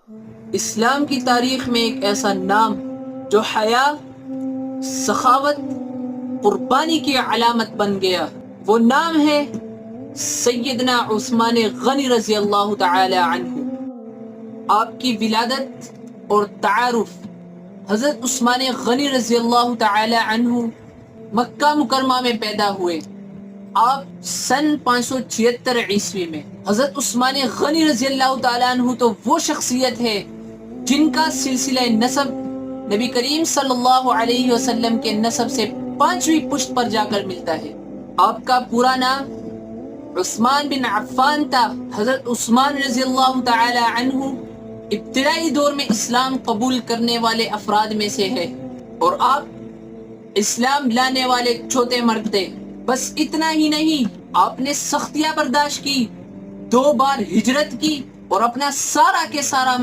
اسلام کی تاریخ میں ایک ایسا نام جو حیا، سخاوت، قربانی کی علامت بن گیا، وہ نام ہے سیدنا عثمان غنی رضی اللہ تعالی عنہ۔ آپ کی ولادت اور تعارف حضرت عثمان غنی رضی اللہ تعالی عنہ مکہ مکرمہ میں پیدا ہوئے۔ آپ سن 576 عیسوی میں۔ حضرت عثمان غنی رضی اللہ تعالی عنہ تو وہ شخصیت ہے جن کا سلسلہ نسب نبی کریم صلی اللہ علیہ وسلم کے نسب سے 5ویں پشت پر جا کر ملتا ہے۔ آپ کا پورا نام عثمان بن عفان تھا۔ حضرت عثمان رضی اللہ تعالی عنہ ابتدائی دور میں اسلام قبول کرنے والے افراد میں سے ہے، اور آپ اسلام لانے والے چھوٹے مرد تھے۔ بس اتنا ہی نہیں، آپ نے سختیاں برداشت کی، 2 بار ہجرت کی، اور اپنا سارا کے سارا